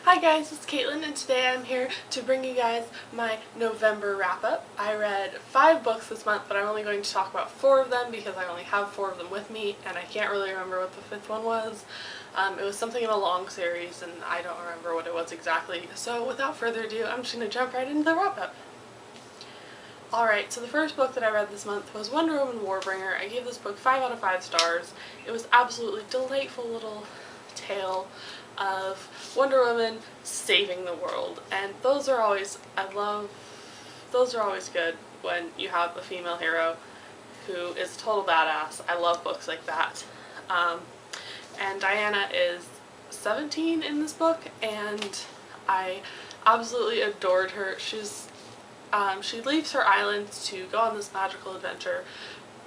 Hi guys, it's Caitlin and today I'm here to bring you guys my November wrap-up. I read 5 books this month, but I'm only going to talk about 4 of them because I only have 4 of them with me and I can't really remember what the 5th one was. It was something in a long series and I don't remember what it was exactly. So without further ado, I'm just going to jump right into the wrap-up. Alright, so the first book that I read this month was Wonder Woman Warbringer. I gave this book 5 out of 5 stars. It was absolutely delightful little tale of Wonder Woman saving the world, and those are always good when you have a female hero who is a total badass. I love books like that. And Diana is 17 in this book, and I absolutely adored her. She leaves her island to go on this magical adventure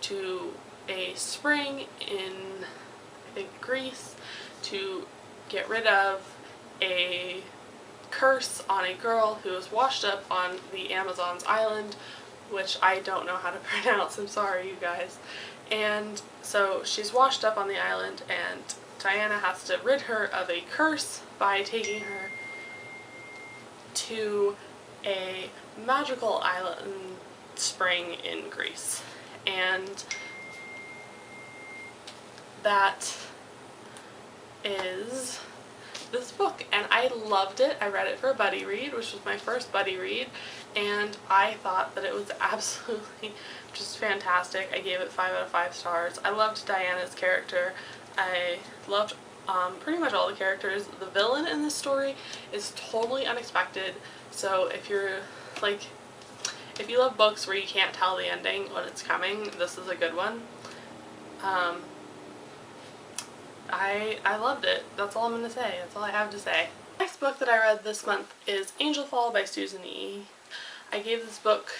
to a spring in, I think, Greece, to get rid of a curse on a girl who was washed up on the Amazon's island, which I don't know how to pronounce, I'm sorry you guys. And so she's washed up on the island and Diana has to rid her of a curse by taking her to a magical island spring in Greece. And that is this book, and I loved it. I read it for a buddy read, which was my first buddy read, and I thought that it was absolutely just fantastic. I gave it 5 out of 5 stars. I loved Diana's character. I loved pretty much all the characters. The villain in this story is totally unexpected, so if you love books where you can't tell the ending when it's coming, this is a good one. I loved it. That's all I'm going to say. That's all I have to say. The next book that I read this month is Angel Fall by Susan E. I gave this book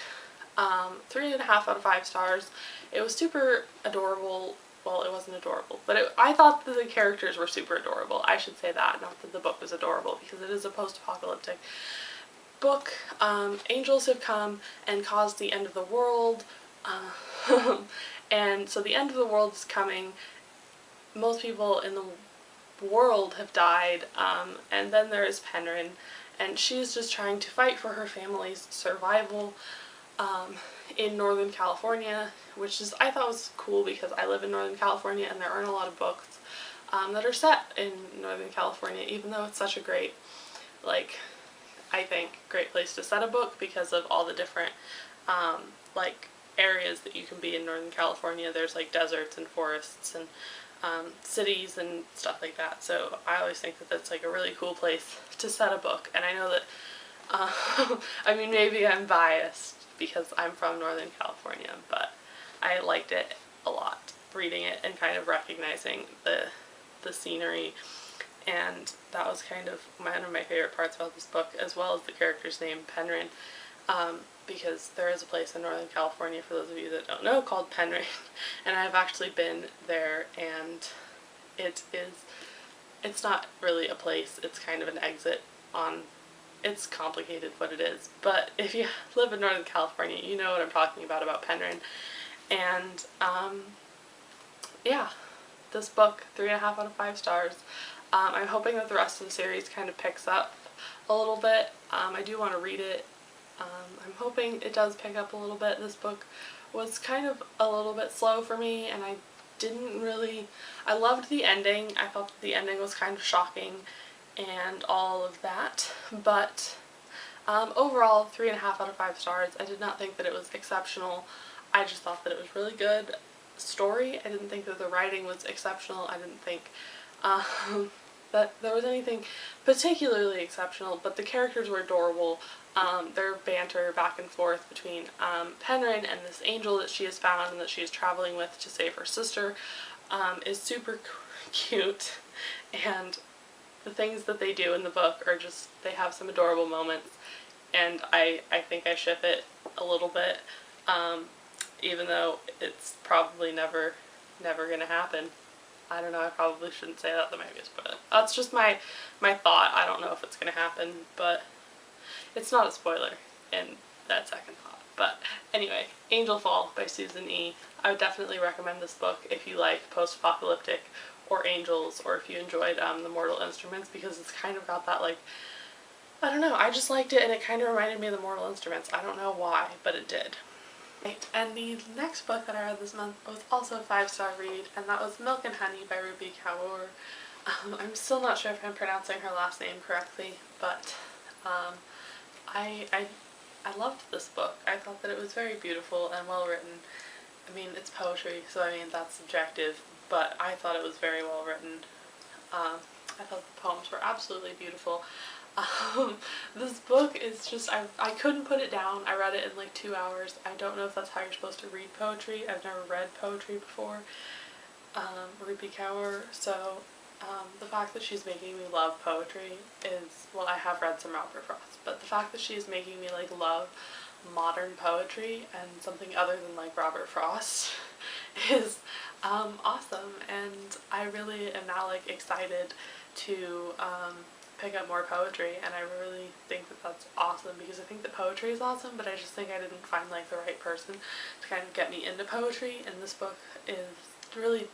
3.5 out of 5 stars. It was super adorable. Well, it wasn't adorable, but I thought that the characters were super adorable. I should say that, not that the book was adorable, because it is a post-apocalyptic book. Angels have come and caused the end of the world, and so the end of the world is coming. Most people in the world have died, and then there is Penryn, and she's just trying to fight for her family's survival in Northern California, which I thought was cool because I live in Northern California and there aren't a lot of books that are set in Northern California, even though it's such a great, I think, great place to set a book because of all the different areas that you can be in Northern California. There's deserts and forests and cities and stuff like that, so I always think that that's a really cool place to set a book. And I know that I mean, maybe I'm biased because I'm from Northern California, but I liked it a lot, reading it and kind of recognizing the scenery, and that was kind of one of my favorite parts about this book, as well as the character's name, Penryn, because there is a place in Northern California, for those of you that don't know, called Penryn, and I've actually been there, and it's not really a place, it's kind of an exit on, it's complicated what it is, but if you live in Northern California, you know what I'm talking about Penryn. And yeah, this book, 3.5 out of 5 stars. I'm hoping that the rest of the series kind of picks up a little bit. I do want to read it. I'm hoping it does pick up a little bit. This book was kind of a little bit slow for me, and I loved the ending. I thought that the ending was kind of shocking and all of that, but overall 3.5 out of 5 stars. I did not think that it was exceptional. I just thought that it was really good story. I didn't think that the writing was exceptional. I didn't think that there was anything particularly exceptional, but the characters were adorable. Their banter back and forth between Penryn and this angel that she has found and that she is traveling with to save her sister is super cute, and the things that they do in the book are just, they have some adorable moments, and I think I ship it a little bit, even though it's probably never gonna happen. I don't know, I probably shouldn't say that the Megas, but that's just my thought. I don't know if it's gonna happen, but it's not a spoiler in that second thought. But anyway, Angel Fall by Susan E. I would definitely recommend this book if you like post-apocalyptic or Angels, or if you enjoyed The Mortal Instruments, because it's kind of got that, like, I don't know, I just liked it and it kind of reminded me of The Mortal Instruments. I don't know why, but it did. Right, and the next book that I read this month was also a 5-star read, and that was Milk and Honey by Ruby Kaur. I'm still not sure if I'm pronouncing her last name correctly, but I loved this book. I thought that it was very beautiful and well written. I mean, it's poetry, so I mean, that's subjective, but I thought it was very well written. I thought the poems were absolutely beautiful. This book is just, I couldn't put it down. I read it in like 2 hours. I don't know if that's how you're supposed to read poetry. I've never read poetry before. Ruby Kaur, so the fact that she's making me love poetry is, well, I have read some Robert Frost, but the fact that she's making me like love modern poetry and something other than like Robert Frost is awesome, and I really am now like excited to pick up more poetry, and I really think that that's awesome, because I think that poetry is awesome, but I just think I didn't find like the right person to kind of get me into poetry, and this book is really,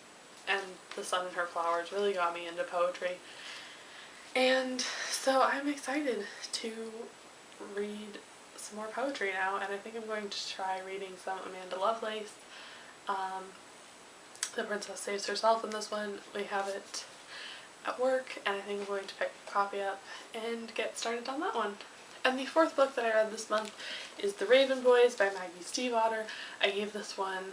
and The Sun and Her Flowers really got me into poetry. And so I'm excited to read some more poetry now, and I think I'm going to try reading some Amanda Lovelace. The Princess Saves Herself in this one. We have it at work, and I think I'm going to pick a copy up and get started on that one. And the fourth book that I read this month is The Raven Boys by Maggie Stiefvater. I gave this one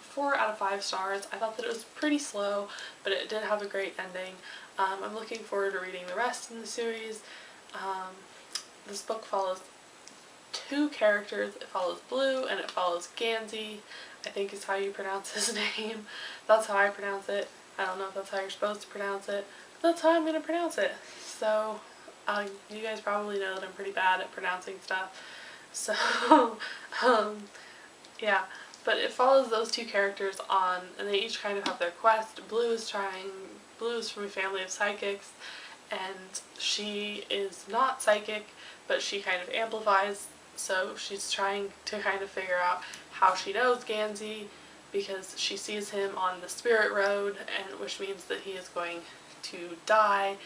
4 out of 5 stars. I thought that it was pretty slow, but it did have a great ending. I'm looking forward to reading the rest in the series. This book follows 2 characters. It follows Blue and it follows Gansey, I think is how you pronounce his name. That's how I pronounce it. I don't know if that's how you're supposed to pronounce it, but that's how I'm going to pronounce it. So, you guys probably know that I'm pretty bad at pronouncing stuff. So, yeah. But it follows those 2 characters on, and they each kind of have their quest. Blue is from a family of psychics, and she is not psychic, but she kind of amplifies, so she's trying to kind of figure out how she knows Gansey, because she sees him on the spirit road, and which means that he is going to die,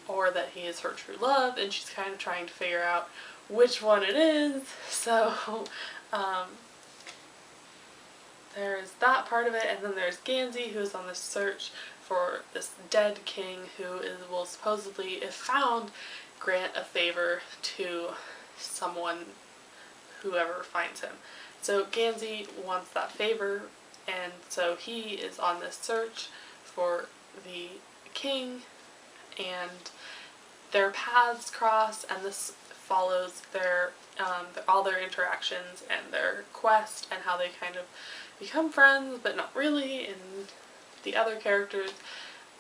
or that he is her true love, and she's kind of trying to figure out which one it is. So there's that part of it, and then there's Gansey, who is on the search for this dead king who will supposedly, if found, grant a favor to someone, whoever finds him. So Gansey wants that favor, and so he is on this search for the king, and their paths cross, and this follows their all their interactions and their quest, and how they kind of become friends, but not really, and the other characters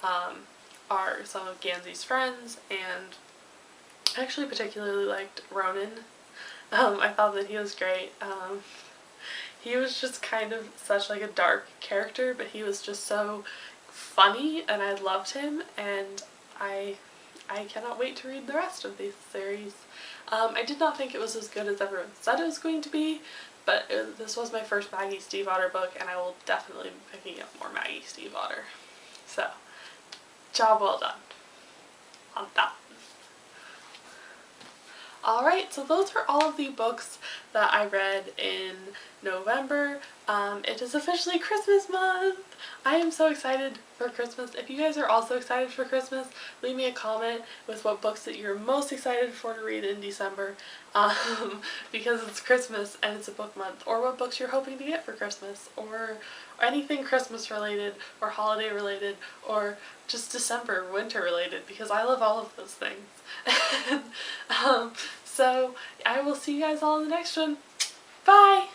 are some of Gansey's friends, and I actually particularly liked Ronan. I thought that he was great. He was just kind of such like a dark character, but he was just so funny, and I loved him, and I cannot wait to read the rest of this series. I did not think it was as good as everyone said it was going to be, but this was my first Maggie Stiefvater book, and I will definitely be picking up more Maggie Stiefvater. So, job well done on that. Alright, so those are all of the books that I read in November. It is officially Christmas month! I am so excited for Christmas. If you guys are also excited for Christmas, leave me a comment with what books that you're most excited for to read in December, because it's Christmas and it's a book month, or what books you're hoping to get for Christmas, or anything Christmas related, or holiday related, or just December, winter related, because I love all of those things. So I will see you guys all in the next one. Bye!